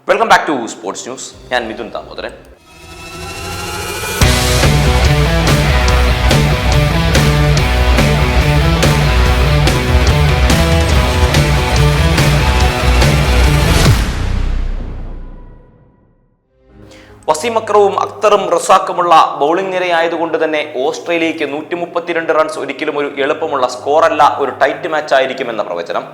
Welcome back to sports news. ഞാൻ മിഥുൻ ദാമോദരൻ. വസീം അക്രവും അക്തറും റസാഖുമുള്ള ബൗളിംഗ് നിരയായതുകൊണ്ട് തന്നെ ഓസ്ട്രേലിയയ്ക്ക് 132 റൺസ് ഒരിക്കലും ഒരു എളുപ്പമുള്ള സ്കോറല്ല, ഒരു ടൈറ്റ് മാച്ച് ആയിരിക്കുമെന്ന പ്രവചനം.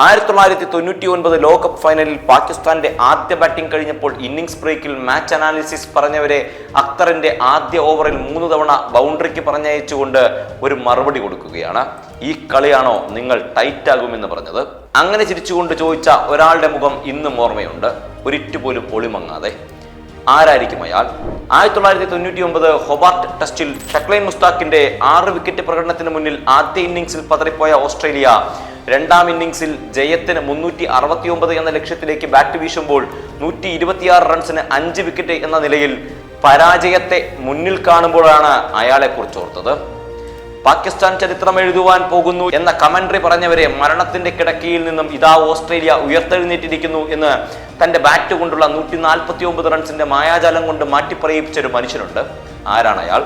1999 ലോകകപ്പ് ഫൈനലിൽ പാകിസ്ഥാന്റെ ആദ്യ ബാറ്റിംഗ് കഴിഞ്ഞപ്പോൾ ഇന്നിംഗ്സ് ബ്രേക്കിൽ മാച്ച് അനാലിസിസ് പറഞ്ഞവരെ അക്തറിന്റെ ആദ്യ ഓവറിൽ 3 തവണ ബൗണ്ടറിക്ക് പറഞ്ഞയച്ചുകൊണ്ട് ഒരു മറുപടി കൊടുക്കുകയാണ്. ഈ കളിയാണോ നിങ്ങൾ ടൈറ്റ് ആകുമെന്ന് പറഞ്ഞത്? അങ്ങനെ ചിരിച്ചുകൊണ്ട് ചോദിച്ച ഒരാളുടെ മുഖം ഇന്നും ഓർമ്മയുണ്ട്, ഒരിറ്റുപോലും ഒളിമങ്ങാതെ. ആരായിരിക്കും അയാൾ? 1999 ഹൊബാർട്ട് ടെസ്റ്റിൽ ഷക്ലൈൻ മുസ്താഖിന്റെ 6 വിക്കറ്റ് പ്രകടനത്തിന് മുന്നിൽ ആദ്യ ഇന്നിംഗ്സിൽ പതറിപ്പോയ ഓസ്ട്രേലിയ രണ്ടാം ഇന്നിംഗ്സിൽ ജയത്തിന് 369 എന്ന ലക്ഷ്യത്തിലേക്ക് ബാറ്റ് വീശുമ്പോൾ 126 റൺസിന് 5 വിക്കറ്റ് എന്ന നിലയിൽ പരാജയത്തെ മുന്നിൽ കാണുമ്പോഴാണ് അയാളെ കുറിച്ച് ഓർത്തത്. പാകിസ്ഥാൻ ചരിത്രം എഴുതുവാൻ പോകുന്നു എന്ന കമന്ററി പറഞ്ഞവരെ മരണത്തിന്റെ കിടക്കയിൽ നിന്നും ഇതാ ഓസ്ട്രേലിയ ഉയർത്തെഴുന്നേറ്റിരിക്കുന്നു എന്ന് തന്റെ ബാറ്റ് കൊണ്ടുള്ള 149 റൺസിന്റെ മായാജാലം കൊണ്ട് മാറ്റിപ്പറയിപ്പിച്ച ഒരു മനുഷ്യനുണ്ട്. ആരാണ് അയാൾ?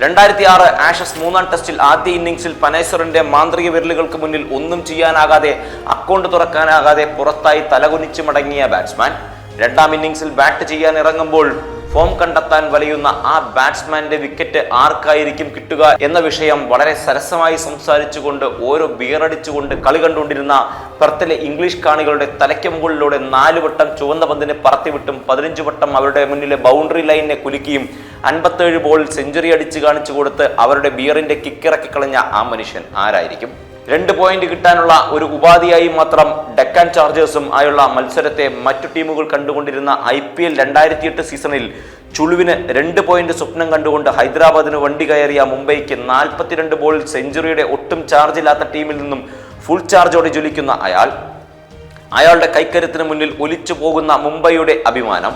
2006 ആഷസ് 3-ാം ടെസ്റ്റിൽ ആദ്യ ഇന്നിംഗ്സിൽ പനേസറിന്റെ മാന്ത്രിക വിരലുകൾക്ക് മുന്നിൽ ഒന്നും ചെയ്യാനാകാതെ, അക്കൗണ്ട് തുറക്കാനാകാതെ പുറത്തായി തലകുനിച്ച് മടങ്ങിയ ബാറ്റ്സ്മാൻ. രണ്ടാം ഇന്നിംഗ്സിൽ ബാറ്റ് ചെയ്യാൻ ഇറങ്ങുമ്പോൾ ഫോം കണ്ടെത്താൻ വലയുന്ന ആ ബാറ്റ്സ്മാന്റെ വിക്കറ്റ് ആർക്കായിരിക്കും കിട്ടുക എന്ന വിഷയം വളരെ സരസമായി സംസാരിച്ചുകൊണ്ട് ഓരോ ബിയറടിച്ചുകൊണ്ട് കളി കണ്ടുകൊണ്ടിരുന്ന പെർത്തിലെ ഇംഗ്ലീഷ് കാണികളുടെ തലയ്ക്ക് മുകളിലൂടെ 4 വട്ടം ചുവന്ന പന്തിനെ പറത്തിവിട്ടും 15 വട്ടം അവരുടെ മുന്നിലെ ബൗണ്ടറി ലൈനിനെ കുലുക്കിയും 57 ബോളിൽ സെഞ്ചുറി അടിച്ചു കാണിച്ചു കൊടുത്ത് അവരുടെ ബിയറിന്റെ കിക്കിറക്കി കളഞ്ഞ ആ മനുഷ്യൻ ആരായിരിക്കും? 2 പോയിന്റ് കിട്ടാനുള്ള ഒരു ഉപാധിയായി മാത്രം ഡെക്കാൻ ചാർജേഴ്സും ആയുള്ള മത്സരത്തെ മറ്റു ടീമുകൾ കണ്ടുകൊണ്ടിരുന്ന IPL 2008 സീസണിൽ ചുളുവിന് 2 പോയിന്റ് സ്വപ്നം കണ്ടുകൊണ്ട് ഹൈദരാബാദിന് വണ്ടി കയറിയ മുംബൈക്ക് 42 ബോളിൽ സെഞ്ചുറിയുടെ ഒട്ടും ചാർജില്ലാത്ത ടീമിൽ നിന്നും ഫുൾ ചാർജോടെ ജ്വലിക്കുന്ന അയാളുടെ കൈക്കരുത്തിന് മുന്നിൽ ഒലിച്ചു പോകുന്ന മുംബൈയുടെ അഭിമാനം.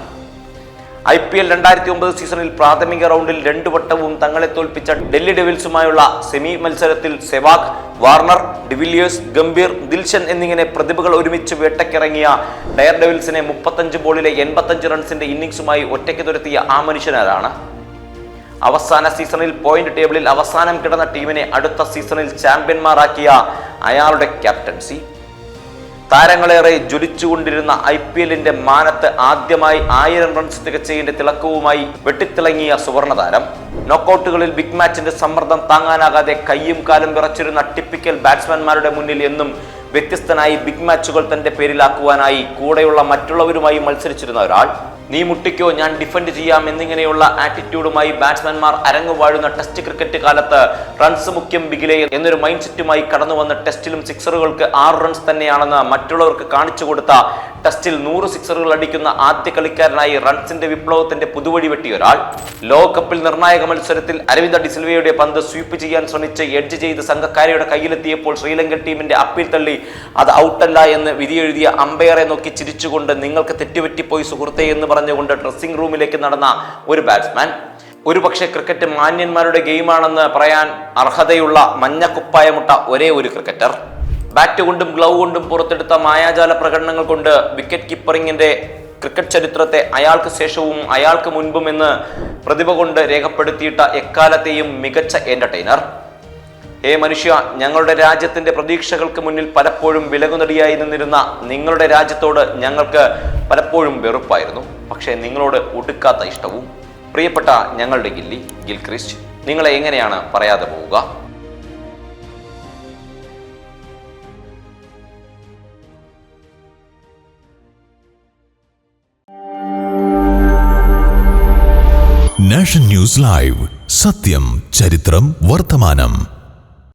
IPL 2009 സീസണിൽ പ്രാഥമിക റൗണ്ടിൽ 2 വട്ടവും തങ്ങളെ തോൽപ്പിച്ച ഡൽഹി ഡെവിൾസുമായുള്ള സെമി മത്സരത്തിൽ സെവാഗ്, വാർണർ, ഡിവിലിയേഴ്സ്, ഗംഭീർ, ദിൽഷൻ എന്നിങ്ങനെ പ്രതിഭകൾ ഒരുമിച്ച് വേട്ടക്കിറങ്ങിയ ഡയർ ഡെവിൾസിനെ 35 ബോളിലെ 85 റൺസിന്റെ ഇന്നിംഗ്സുമായി ഒറ്റയ്ക്ക് തുരത്തിയ ആ മനുഷ്യനാരാണ്? അവസാന സീസണിൽ പോയിന്റ് ടേബിളിൽ അവസാനം കിടന്ന ടീമിനെ അടുത്ത സീസണിൽ ചാമ്പ്യന്മാരാക്കിയ അയാളുടെ ക്യാപ്റ്റൻസി. താരങ്ങളേറെ ജ്വലിച്ചുകൊണ്ടിരുന്ന IPLന്റെ മാനത്ത് ആദ്യമായി 1000 റൺസ് തികച്ചതിന്റെ തിളക്കവുമായി വെട്ടിത്തിളങ്ങിയ സുവർണ താരം. നോക്കൌട്ടുകളിൽ ബിഗ് മാച്ചിന്റെ സമ്മർദ്ദം താങ്ങാനാകാതെ കയ്യും കാലും വിറച്ചിരുന്ന ടിപ്പിക്കൽ ബാറ്റ്സ്മാൻമാരുടെ മുന്നിൽ എന്നും വ്യത്യസ്തനായി ബിഗ് മാച്ചുകൾ തന്റെ പേരിലാക്കുവാനായി കൂടെയുള്ള മറ്റുള്ളവരുമായി മത്സരിച്ചിരുന്ന ഒരാൾ. നീ മുട്ടിക്കോ, ഞാൻ ഡിഫൻഡ് ചെയ്യാം എന്നിങ്ങനെയുള്ള ആറ്റിറ്റ്യൂഡുമായി ബാറ്റ്സ്മാൻമാർ അരങ്ങുവാഴുന്ന ടെസ്റ്റ് ക്രിക്കറ്റ് കാലത്ത് റൺസ് മുഖ്യം ബിഗിലെ എന്നൊരു മൈൻഡ് സെറ്റുമായി കടന്നു വന്ന് ടെസ്റ്റിലും സിക്സറുകൾക്ക് 6 റൺസ് തന്നെയാണെന്ന് മറ്റുള്ളവർക്ക് കാണിച്ചു കൊടുത്ത, ടെസ്റ്റിൽ 100 സിക്സറുകൾ അടിക്കുന്ന ആദ്യ കളിക്കാരനായി റൺസിന്റെ വിപ്ലവത്തിന്റെ പുതുവഴി വെട്ടിയ ഒരാൾ. ലോകകപ്പിൽ നിർണായക മത്സരത്തിൽ അരവിന്ദ ഡിസിൽവയുടെ പന്ത് സ്വീപ്പ് ചെയ്യാൻ ശ്രമിച്ച് എഡ്ജ് ചെയ്ത് സംഘക്കാരിയുടെ കയ്യിലെത്തിയപ്പോൾ ശ്രീലങ്കൻ ടീമിന്റെ അപ്പീൽ തള്ളി അത് ഔട്ടല്ല എന്ന് വിധിയെഴുതിയ അമ്പയറെ നോക്കി ചിരിച്ചുകൊണ്ട് നിങ്ങൾക്ക് തെറ്റുപറ്റിപ്പോയി സുഹൃത്തെ എന്ന് പറഞ്ഞുകൊണ്ട് ഡ്രസ്സിംഗ് റൂമിലേക്ക് നടന്ന ഒരു ബാറ്റ്സ്മാൻ. ഒരുപക്ഷെ ക്രിക്കറ്റ് മാന്യന്മാരുടെ ഗെയിമാണെന്ന് പറയാൻ അർഹതയുള്ള മഞ്ഞക്കുപ്പായമുട്ട ഒരേ ഒരു ക്രിക്കറ്റർ. ബാറ്റ് കൊണ്ടും ഗ്ലൗ കൊണ്ടും പുറത്തെടുത്ത മായാജാല പ്രകടനങ്ങൾ കൊണ്ട് വിക്കറ്റ് കീപ്പറിംഗിന്റെ ക്രിക്കറ്റ് ചരിത്രത്തെ അയാൾക്ക് ശേഷവും അയാൾക്ക് മുൻപും എന്ന് പ്രതിഭ കൊണ്ട് രേഖപ്പെടുത്തിയിട്ട എക്കാലത്തെയും മികച്ച എന്റർടൈനർ. ഹേ മനുഷ്യ, ഞങ്ങളുടെ രാജ്യത്തിന്റെ പ്രതീക്ഷകൾക്ക് മുന്നിൽ പലപ്പോഴും വിലകുനടിയായി നിന്നിരുന്ന നിങ്ങളുടെ രാജ്യത്തോട് ഞങ്ങൾക്ക് പലപ്പോഴും വെറുപ്പായിരുന്നു, പക്ഷേ നിങ്ങളോട് ഒടുക്കാത്ത ഇഷ്ടവും. പ്രിയപ്പെട്ട ഞങ്ങളുടെ ഗിൽക്രിസ്റ്റ്, നിങ്ങളെ എങ്ങനെയാണ് പറയാതെ പോവുക? നാഷൻ ന്യൂസ് ലൈവ്, സത്യം, ചരിത്രം, വർത്തമാനം.